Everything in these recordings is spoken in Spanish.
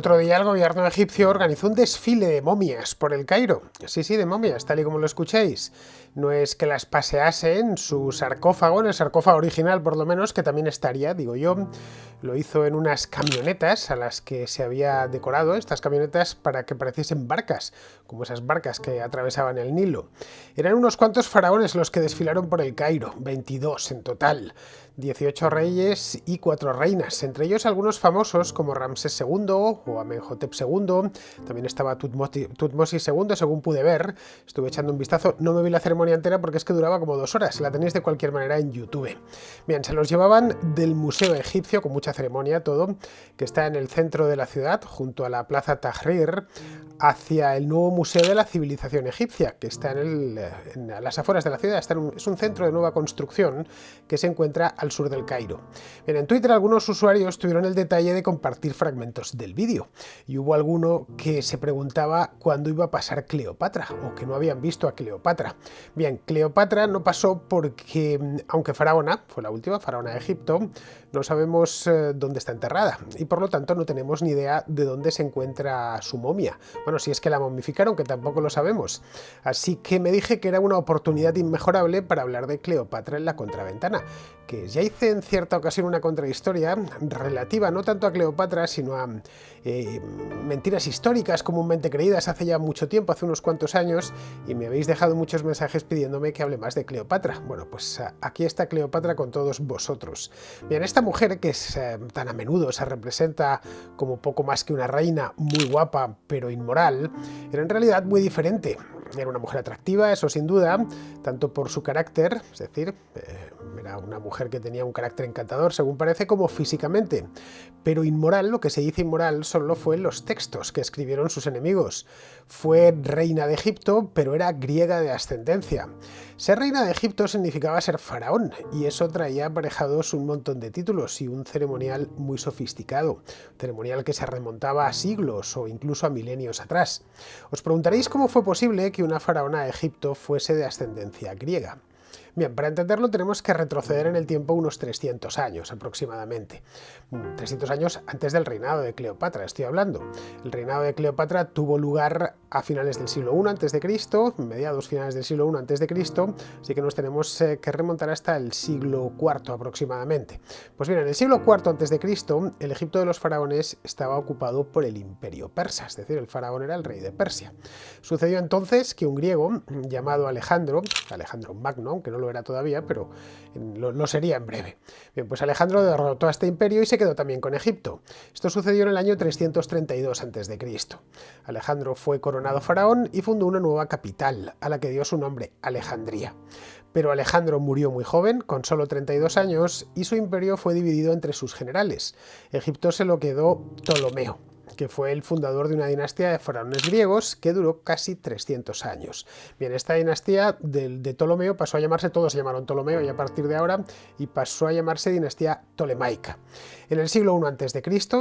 otro día el gobierno egipcio organizó un desfile de momias por el Cairo. Sí, de momias, tal y como lo escucháis. No es que las pasease en su sarcófago, en el sarcófago original por lo menos, que también estaría, digo yo. Lo hizo en unas camionetas a las que se había decorado, estas camionetas para que pareciesen barcas, como esas barcas que atravesaban el Nilo. Eran unos cuantos faraones los que desfilaron por el Cairo, 22 en total. 18 reyes y 4 reinas, entre ellos algunos famosos como Ramsés II o Amenhotep II, también estaba Tutmosis II, según pude ver, estuve echando un vistazo, no me vi la ceremonia entera porque es que duraba como 2 horas, la tenéis de cualquier manera en YouTube. Bien, se los llevaban del Museo Egipcio, con mucha ceremonia todo, que está en el centro de la ciudad, junto a la Plaza Tahrir, hacia el nuevo Museo de la Civilización Egipcia, que está en las afueras de la ciudad, es un centro de nueva construcción que se encuentra al sur del Cairo. Bien, en Twitter algunos usuarios tuvieron el detalle de compartir fragmentos del vídeo y hubo alguno que se preguntaba cuándo iba a pasar Cleopatra o que no habían visto a Cleopatra. Bien, Cleopatra no pasó porque, aunque faraona, fue la última faraona de Egipto, no sabemos dónde está enterrada y por lo tanto no tenemos ni idea de dónde se encuentra su momia. Bueno, si es que la momificaron, que tampoco lo sabemos. Así que me dije que era una oportunidad inmejorable para hablar de Cleopatra en la contraventana, que ya hice en cierta ocasión una contrahistoria relativa no tanto a Cleopatra, sino a mentiras históricas comúnmente creídas hace ya mucho tiempo, hace unos cuantos años, y me habéis dejado muchos mensajes pidiéndome que hable más de Cleopatra. Bueno, pues aquí está Cleopatra con todos vosotros. Bien, esta mujer que tan a menudo se representa como poco más que una reina muy guapa pero inmoral, era en realidad muy diferente. Era una mujer atractiva, eso sin duda, tanto por su carácter, es decir, era una mujer que tenía un carácter encantador, según parece, como físicamente. Pero inmoral, lo que se dice inmoral, solo fue en los textos que escribieron sus enemigos. Fue reina de Egipto, pero era griega de ascendencia. Ser reina de Egipto significaba ser faraón, y eso traía aparejados un montón de títulos y un ceremonial muy sofisticado, ceremonial que se remontaba a siglos o incluso a milenios atrás. Os preguntaréis cómo fue posible que una faraona de Egipto fuese de ascendencia griega. Bien, para entenderlo tenemos que retroceder en el tiempo unos 300 años aproximadamente. 300 años antes del reinado de Cleopatra, estoy hablando. El reinado de Cleopatra tuvo lugar a finales del siglo I a.C., mediados finales del siglo I a.C., así que nos tenemos que remontar hasta el siglo IV aproximadamente. Pues bien, en el siglo IV a.C., el Egipto de los faraones estaba ocupado por el imperio persa, es decir, el faraón era el rey de Persia. Sucedió entonces que un griego llamado Alejandro Magno, aunque no lo era todavía, pero lo sería en breve. Bien, pues Alejandro derrotó a este imperio y se quedó también con Egipto. Esto sucedió en el año 332 a.C. Alejandro fue coronado faraón y fundó una nueva capital, a la que dio su nombre, Alejandría. Pero Alejandro murió muy joven, con solo 32 años, y su imperio fue dividido entre sus generales. Egipto se lo quedó Ptolomeo, que fue el fundador de una dinastía de faraones griegos que duró casi 300 años. Bien, esta dinastía de Ptolomeo pasó a llamarse, todos se llamaron Ptolomeo y a partir de ahora, y pasó a llamarse dinastía Ptolemaica. En el siglo I a.C.,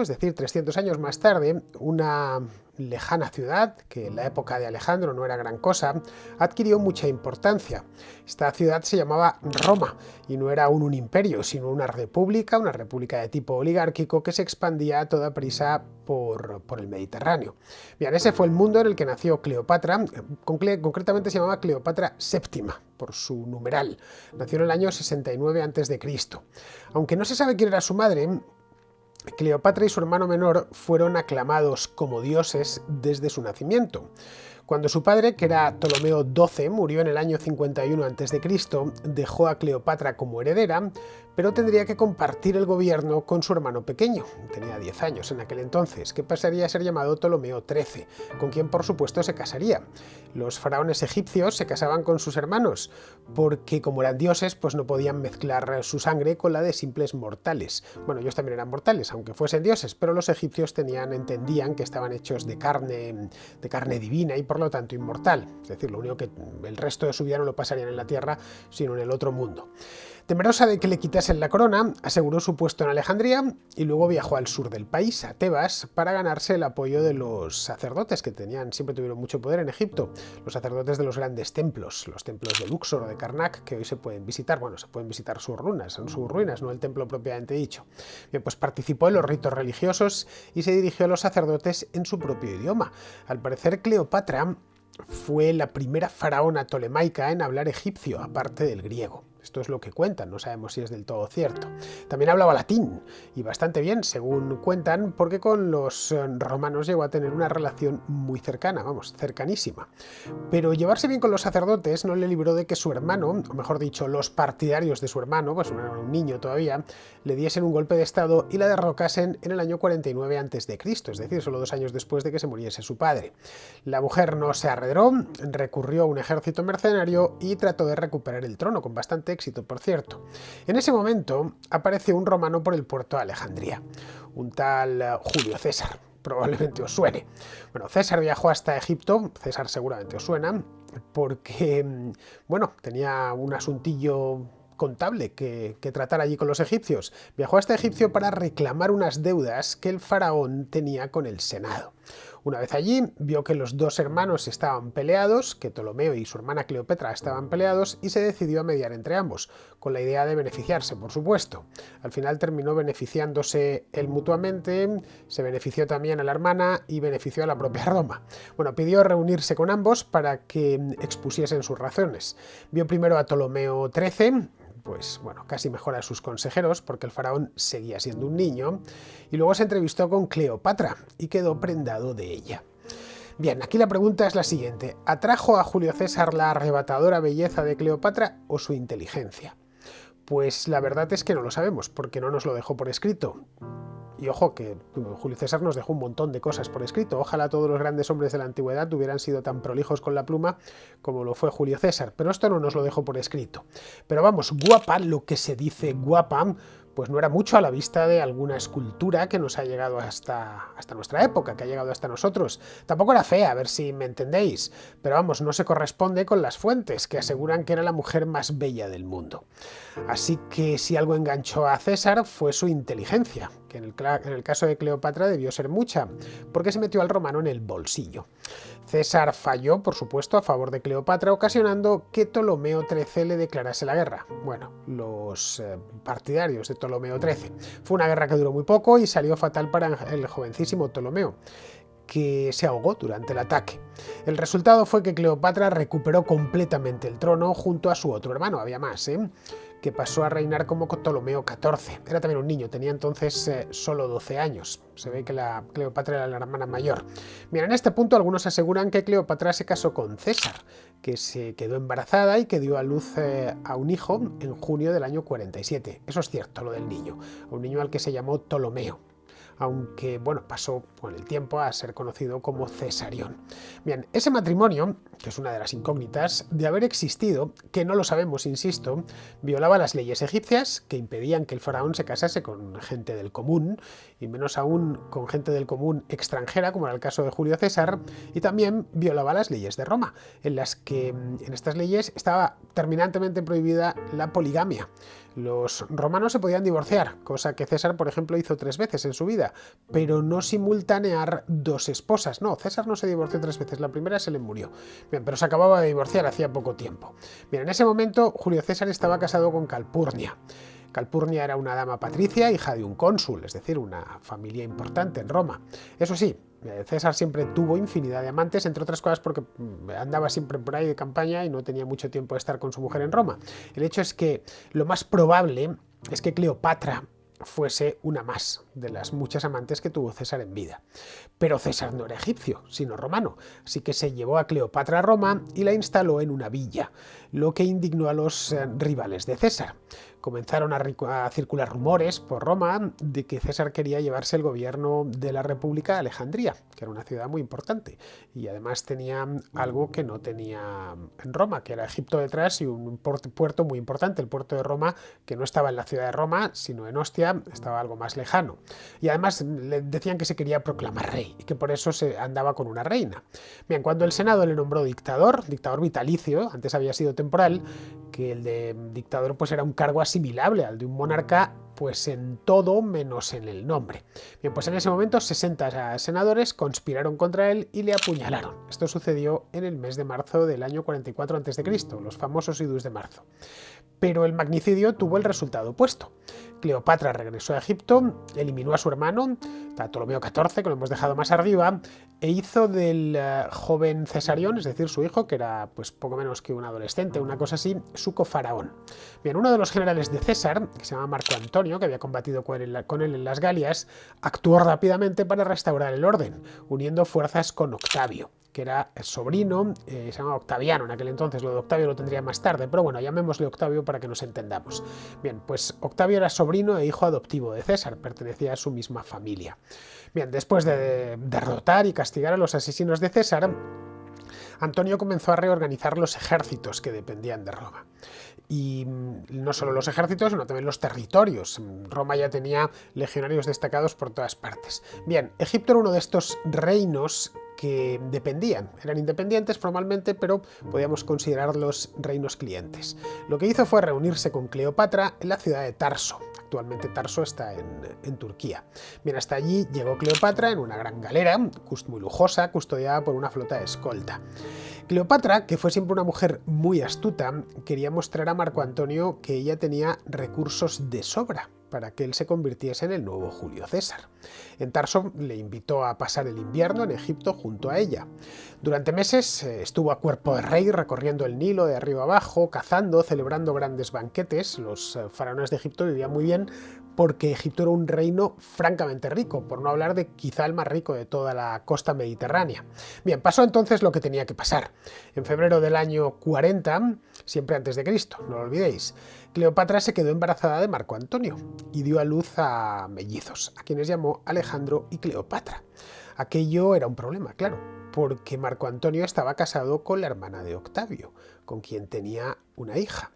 es decir, 300 años más tarde, una lejana ciudad, que en la época de Alejandro no era gran cosa, adquirió mucha importancia. Esta ciudad se llamaba Roma, y no era aún un imperio, sino una república de tipo oligárquico que se expandía a toda prisa por el Mediterráneo. Bien, ese fue el mundo en el que nació Cleopatra, concretamente se llamaba Cleopatra VII, por su numeral. Nació en el año 69 a.C. Aunque no se sabe quién era su madre, Cleopatra y su hermano menor fueron aclamados como dioses desde su nacimiento. Cuando su padre, que era Ptolomeo XII, murió en el año 51 a.C., dejó a Cleopatra como heredera, pero tendría que compartir el gobierno con su hermano pequeño, tenía 10 años en aquel entonces, que pasaría a ser llamado Ptolomeo XIII, con quien por supuesto se casaría. Los faraones egipcios se casaban con sus hermanos, porque como eran dioses, pues no podían mezclar su sangre con la de simples mortales. Bueno, ellos también eran mortales, aunque fuesen dioses, pero los egipcios entendían que estaban hechos de carne divina y por lo tanto inmortal, es decir, lo único que el resto de su vida no lo pasarían en la tierra, sino en el otro mundo. Temerosa de que le quitasen la corona, aseguró su puesto en Alejandría y luego viajó al sur del país, a Tebas, para ganarse el apoyo de los sacerdotes que siempre tuvieron mucho poder en Egipto, los sacerdotes de los grandes templos, los templos de Luxor o de Karnak, que hoy se pueden visitar. Bueno, se pueden visitar sus ruinas, no el templo propiamente dicho. Bien, pues participó en los ritos religiosos y se dirigió a los sacerdotes en su propio idioma. Al parecer, Cleopatra fue la primera faraona tolemaica en hablar egipcio, aparte del griego. Esto es lo que cuentan, no sabemos si es del todo cierto. También hablaba latín, y bastante bien, según cuentan, porque con los romanos llegó a tener una relación muy cercana, cercanísima. Pero llevarse bien con los sacerdotes no le libró de que su hermano, o mejor dicho, los partidarios de su hermano, pues era un niño todavía, le diesen un golpe de estado y la derrocasen en el año 49 a.C., es decir, solo 2 años después de que se muriese su padre. La mujer no se arredró, recurrió a un ejército mercenario y trató de recuperar el trono, con bastante éxito, por cierto. En ese momento apareció un romano por el puerto de Alejandría, un tal Julio César. Probablemente os suene. Bueno, César viajó hasta Egipto, César seguramente os suena, porque, bueno, tenía un asuntillo contable que tratar allí con los egipcios. Viajó hasta Egipto para reclamar unas deudas que el faraón tenía con el Senado. Una vez allí, vio que los dos hermanos estaban peleados, que Ptolomeo y su hermana Cleopatra estaban peleados, y se decidió a mediar entre ambos, con la idea de beneficiarse, por supuesto. Al final terminó beneficiándose él mutuamente, se benefició también a la hermana y benefició a la propia Roma. Bueno, pidió reunirse con ambos para que expusiesen sus razones. Vio primero a Ptolomeo XIII, pues bueno, casi mejor a sus consejeros, porque el faraón seguía siendo un niño, y luego se entrevistó con Cleopatra y quedó prendado de ella. Bien, aquí la pregunta es la siguiente: ¿atrajo a Julio César la arrebatadora belleza de Cleopatra o su inteligencia? Pues la verdad es que no lo sabemos, porque no nos lo dejó por escrito. Y ojo que Julio César nos dejó un montón de cosas por escrito. Ojalá todos los grandes hombres de la antigüedad hubieran sido tan prolijos con la pluma como lo fue Julio César, pero esto no nos lo dejó por escrito. Pero vamos, guapa, lo que se dice guapa, pues no era mucho a la vista de alguna escultura que nos ha llegado hasta nuestra época, que ha llegado hasta nosotros. Tampoco era fea, a ver si me entendéis, pero vamos, no se corresponde con las fuentes, que aseguran que era la mujer más bella del mundo. Así que si algo enganchó a César fue su inteligencia, que en el caso de Cleopatra debió ser mucha, porque se metió al romano en el bolsillo. César falló, por supuesto, a favor de Cleopatra, ocasionando que Ptolomeo XIII le declarase la guerra. Bueno, los partidarios de Ptolomeo XIII. Fue una guerra que duró muy poco y salió fatal para el jovencísimo Ptolomeo, que se ahogó durante el ataque. El resultado fue que Cleopatra recuperó completamente el trono junto a su otro hermano, había más, que pasó a reinar como Ptolomeo XIV. Era también un niño, tenía entonces solo 12 años. Se ve que la Cleopatra era la hermana mayor. Bien, en este punto algunos aseguran que Cleopatra se casó con César, que se quedó embarazada y que dio a luz a un hijo en junio del año 47. Eso es cierto, lo del niño. Un niño al que se llamó Ptolomeo, aunque bueno, pasó con el tiempo a ser conocido como Cesarión. Bien, ese matrimonio, que es una de las incógnitas, de haber existido, que no lo sabemos, insisto, violaba las leyes egipcias que impedían que el faraón se casase con gente del común, y menos aún con gente del común extranjera, como era el caso de Julio César, y también violaba las leyes de Roma, en las que en estas leyes estaba terminantemente prohibida la poligamia. Los romanos se podían divorciar, cosa que César, por ejemplo, hizo 3 veces en su vida, pero no simultanear 2 esposas. No, César no se divorció 3 veces, la primera se le murió. Bien, pero se acababa de divorciar hacía poco tiempo. Bien, en ese momento Julio César estaba casado con Calpurnia. Calpurnia era una dama patricia, hija de un cónsul, es decir, una familia importante en Roma. Eso sí, César siempre tuvo infinidad de amantes, entre otras cosas porque andaba siempre por ahí de campaña y no tenía mucho tiempo de estar con su mujer en Roma. El hecho es que lo más probable es que Cleopatra fuese una más de las muchas amantes que tuvo César en vida. Pero César no era egipcio, sino romano, así que se llevó a Cleopatra a Roma y la instaló en una villa, lo que indignó a los rivales de César. Comenzaron a circular rumores por Roma de que César quería llevarse el gobierno de la República a Alejandría, que era una ciudad muy importante, y además tenía algo que no tenía en Roma, que era Egipto detrás y un puerto muy importante, el puerto de Roma, que no estaba en la ciudad de Roma, sino en Ostia, estaba algo más lejano. Y además le decían que se quería proclamar rey, y que por eso se andaba con una reina. Bien, cuando el Senado le nombró dictador vitalicio, antes había sido temporal, que el de dictador pues era un cargo así asimilable al de un monarca, pues en todo menos en el nombre. Bien, pues en ese momento 60 senadores conspiraron contra él y le apuñalaron. Esto sucedió en el mes de marzo del año 44 a.C., los famosos idus de marzo. Pero el magnicidio tuvo el resultado opuesto. Cleopatra regresó a Egipto, eliminó a su hermano, Ptolomeo XIV, que lo hemos dejado más arriba, e hizo del joven Cesarión, es decir, su hijo, que era pues poco menos que un adolescente, una cosa así, su cofaraón. Bien, uno de los generales de César, que se llama Marco Antonio, que había combatido con él en las Galias, actuó rápidamente para restaurar el orden, uniendo fuerzas con Octavio, que era el sobrino, se llamaba Octaviano en aquel entonces, lo de Octavio lo tendría más tarde, pero bueno, llamémosle Octavio para que nos entendamos. Bien, pues Octavio era sobrino e hijo adoptivo de César, pertenecía a su misma familia. Bien, después de derrotar y castigar a los asesinos de César, Antonio comenzó a reorganizar los ejércitos que dependían de Roma. Y no solo los ejércitos, sino también los territorios. Roma ya tenía legionarios destacados por todas partes. Bien, Egipto era uno de estos reinos que dependían, eran independientes formalmente, pero podíamos considerarlos reinos clientes. Lo que hizo fue reunirse con Cleopatra en la ciudad de Tarso. Actualmente Tarso está en Turquía. Bien, hasta allí llegó Cleopatra en una gran galera, muy lujosa, custodiada por una flota de escolta. Cleopatra, que fue siempre una mujer muy astuta, quería mostrar a Marco Antonio que ella tenía recursos de sobra para que él se convirtiese en el nuevo Julio César. En Tarso le invitó a pasar el invierno en Egipto junto a ella. Durante meses estuvo a cuerpo de rey recorriendo el Nilo de arriba abajo, cazando, celebrando grandes banquetes. Los faraones de Egipto vivían muy bien porque Egipto era un reino francamente rico, por no hablar de quizá el más rico de toda la costa mediterránea. Bien, pasó entonces lo que tenía que pasar. En febrero del año 40, siempre antes de Cristo, no lo olvidéis, Cleopatra se quedó embarazada de Marco Antonio y dio a luz a mellizos, a quienes llamó Alejandro y Cleopatra. Aquello era un problema, claro, porque Marco Antonio estaba casado con la hermana de Octavio, con quien tenía una hija.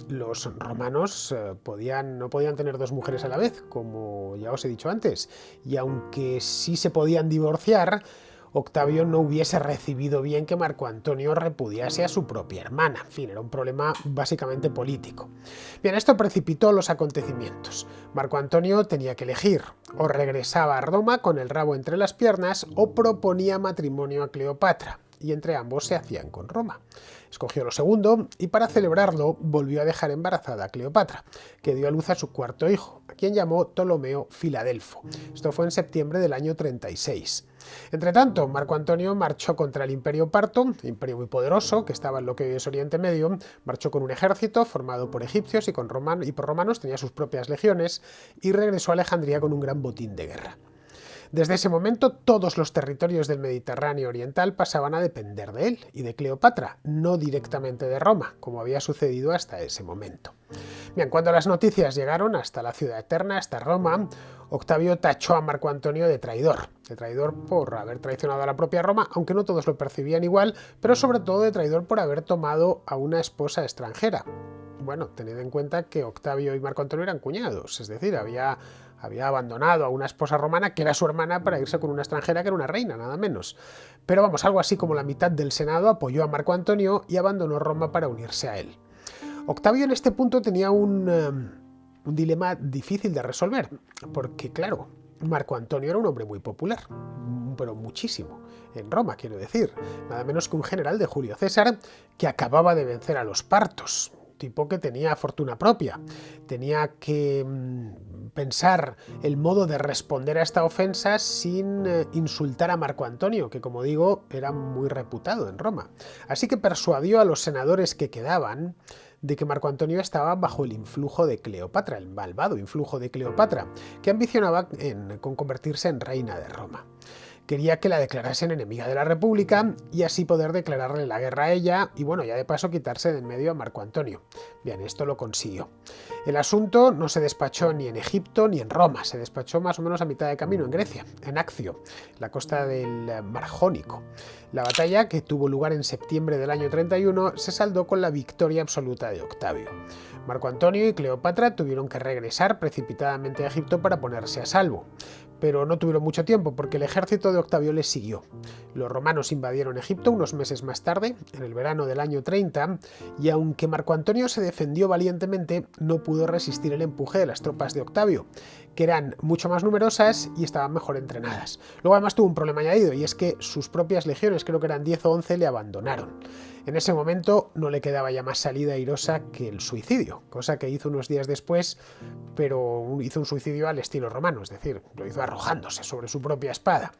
Los romanos no podían tener dos mujeres a la vez, como ya os he dicho antes, y aunque sí se podían divorciar, Octavio no hubiese recibido bien que Marco Antonio repudiase a su propia hermana. En fin, era un problema básicamente político. Bien, esto precipitó los acontecimientos. Marco Antonio tenía que elegir: o regresaba a Roma con el rabo entre las piernas, o proponía matrimonio a Cleopatra, y entre ambos se hacían con Roma. Escogió lo segundo y para celebrarlo volvió a dejar embarazada a Cleopatra, que dio a luz a su cuarto hijo, a quien llamó Ptolomeo Filadelfo. Esto fue en septiembre del año 36. Entretanto, Marco Antonio marchó contra el Imperio Parto, imperio muy poderoso que estaba en lo que hoy es Oriente Medio. Marchó con un ejército formado por egipcios y por romanos, tenía sus propias legiones, y regresó a Alejandría con un gran botín de guerra. Desde ese momento, todos los territorios del Mediterráneo oriental pasaban a depender de él y de Cleopatra, no directamente de Roma, como había sucedido hasta ese momento. Bien, cuando las noticias llegaron hasta la ciudad eterna, hasta Roma, Octavio tachó a Marco Antonio de traidor por haber traicionado a la propia Roma, aunque no todos lo percibían igual, pero sobre todo de traidor por haber tomado a una esposa extranjera. Bueno, tened en cuenta que Octavio y Marco Antonio eran cuñados, es decir, había abandonado a una esposa romana que era su hermana para irse con una extranjera que era una reina, nada menos. Pero vamos, algo así como la mitad del Senado apoyó a Marco Antonio y abandonó Roma para unirse a él. Octavio en este punto tenía un dilema difícil de resolver, porque claro, Marco Antonio era un hombre muy popular, pero muchísimo, en Roma quiero decir, nada menos que un general de Julio César que acababa de vencer a los partos, tipo que tenía fortuna propia, tenía que pensar el modo de responder a esta ofensa sin insultar a Marco Antonio, que como digo era muy reputado en Roma. Así que persuadió a los senadores que quedaban de que Marco Antonio estaba bajo el influjo de Cleopatra, el malvado influjo de Cleopatra, que ambicionaba con convertirse en reina de Roma. Quería que la declarasen enemiga de la República y así poder declararle la guerra a ella y bueno, ya de paso quitarse de en medio a Marco Antonio. Bien, esto lo consiguió. El asunto no se despachó ni en Egipto ni en Roma, se despachó más o menos a mitad de camino en Grecia, en Accio, la costa del Mar Jónico. La batalla, que tuvo lugar en septiembre del año 31, se saldó con la victoria absoluta de Octavio. Marco Antonio y Cleopatra tuvieron que regresar precipitadamente a Egipto para ponerse a salvo. pero no tuvieron mucho tiempo porque el ejército de Octavio les siguió. Los romanos invadieron Egipto unos meses más tarde, en el verano del año 30, y aunque Marco Antonio se defendió valientemente, no pudo resistir el empuje de las tropas de Octavio, que eran mucho más numerosas y estaban mejor entrenadas. Luego además tuvo un problema añadido, y es que sus propias legiones, creo que eran 10 o 11, le abandonaron. En ese momento no le quedaba ya más salida airosa que el suicidio, cosa que hizo unos días después, pero hizo un suicidio al estilo romano, es decir, lo hizo arrojándose sobre su propia espada.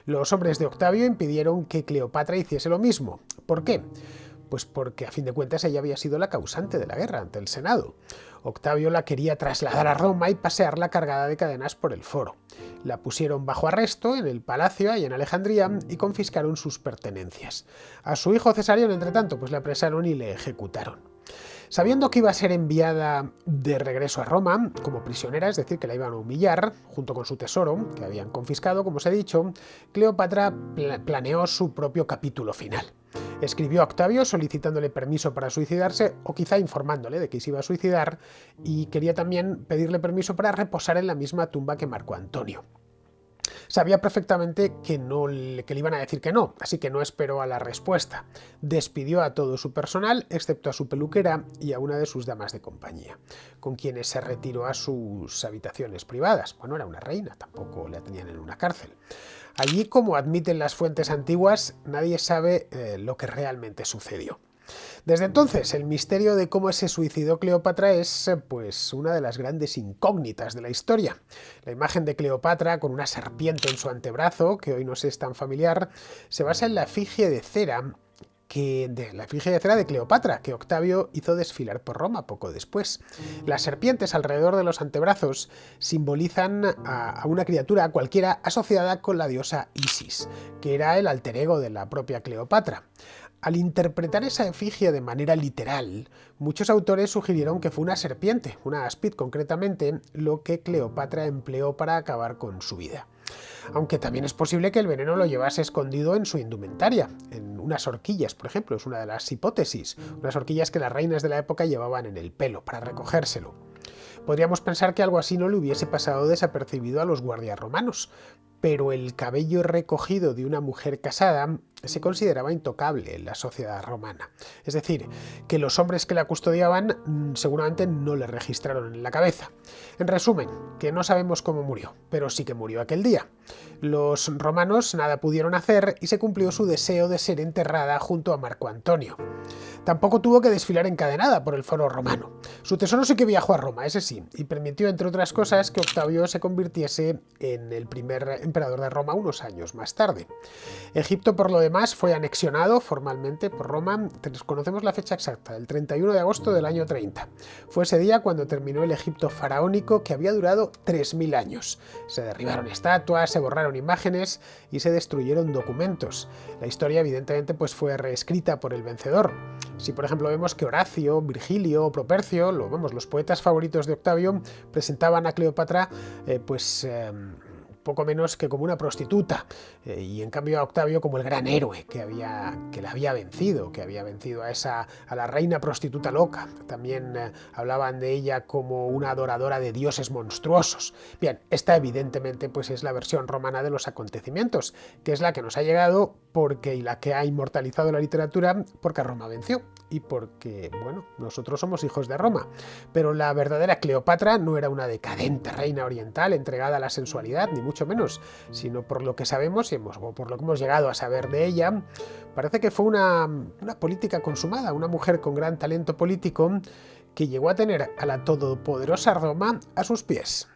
Los hombres de Octavio impidieron que Cleopatra hiciese lo mismo. ¿Por qué? Pues porque a fin de cuentas ella había sido la causante de la guerra ante el Senado. Octavio la quería trasladar a Roma y pasearla cargada de cadenas por el foro. La pusieron bajo arresto en el palacio ahí en Alejandría y confiscaron sus pertenencias. A su hijo Cesarión, entre tanto, pues le apresaron y le ejecutaron. Sabiendo que iba a ser enviada de regreso a Roma como prisionera, es decir, que la iban a humillar, junto con su tesoro, que habían confiscado, como os he dicho, Cleopatra planeó su propio capítulo final. Escribió a Octavio solicitándole permiso para suicidarse, o quizá informándole de que se iba a suicidar, y quería también pedirle permiso para reposar en la misma tumba que Marco Antonio. Sabía perfectamente que le iban a decir que no, así que no esperó a la respuesta. Despidió a todo su personal, excepto a su peluquera y a una de sus damas de compañía, con quienes se retiró a sus habitaciones privadas. Bueno, era una reina, tampoco la tenían en una cárcel. Allí, como admiten las fuentes antiguas, nadie sabe lo que realmente sucedió. Desde entonces, el misterio de cómo se suicidó Cleopatra es pues una de las grandes incógnitas de la historia. La imagen de Cleopatra con una serpiente en su antebrazo, que hoy nos es tan familiar, se basa en la efigie de cera de Cleopatra, que Octavio hizo desfilar por Roma poco después. Las serpientes alrededor de los antebrazos simbolizan a una criatura cualquiera asociada con la diosa Isis, que era el alter ego de la propia Cleopatra. Al interpretar esa efigie de manera literal, muchos autores sugirieron que fue una serpiente, una aspid concretamente, lo que Cleopatra empleó para acabar con su vida. Aunque también es posible que el veneno lo llevase escondido en su indumentaria, en unas horquillas, por ejemplo, es una de las hipótesis, unas horquillas que las reinas de la época llevaban en el pelo para recogérselo. Podríamos pensar que algo así no le hubiese pasado desapercibido a los guardias romanos, pero el cabello recogido de una mujer casada se consideraba intocable en la sociedad romana. Es decir, que los hombres que la custodiaban seguramente no le registraron en la cabeza. En resumen, que no sabemos cómo murió, pero sí que murió aquel día. Los romanos nada pudieron hacer y se cumplió su deseo de ser enterrada junto a Marco Antonio. Tampoco tuvo que desfilar encadenada por el foro romano. Su tesoro sí que viajó a Roma, ese sí, y permitió, entre otras cosas, que Octavio se convirtiese en el primer emperador de Roma unos años más tarde. Egipto, por lo demás, fue anexionado formalmente por Roma. Desconocemos la fecha exacta, el 31 de agosto del año 30. Fue ese día cuando terminó el Egipto faraónico, que había durado 3000 años. Se derribaron estatuas, se borraron imágenes y se destruyeron documentos. La historia, evidentemente, pues fue reescrita por el vencedor. Si por ejemplo vemos que Horacio, Virgilio o Propercio, los poetas favoritos de Octavio, presentaban a Cleopatra poco menos que como una prostituta, y en cambio a Octavio como el gran héroe que la había vencido, a la reina prostituta loca. También hablaban de ella como una adoradora de dioses monstruosos. Bien, esta evidentemente pues es la versión romana de los acontecimientos, que es la que nos ha llegado y la que ha inmortalizado la literatura, porque Roma venció y porque, bueno, nosotros somos hijos de Roma. Pero la verdadera Cleopatra no era una decadente reina oriental entregada a la sensualidad, ni mucho menos, sino por lo que sabemos o por lo que hemos llegado a saber de ella, parece que fue una política consumada, una mujer con gran talento político que llegó a tener a la todopoderosa Roma a sus pies.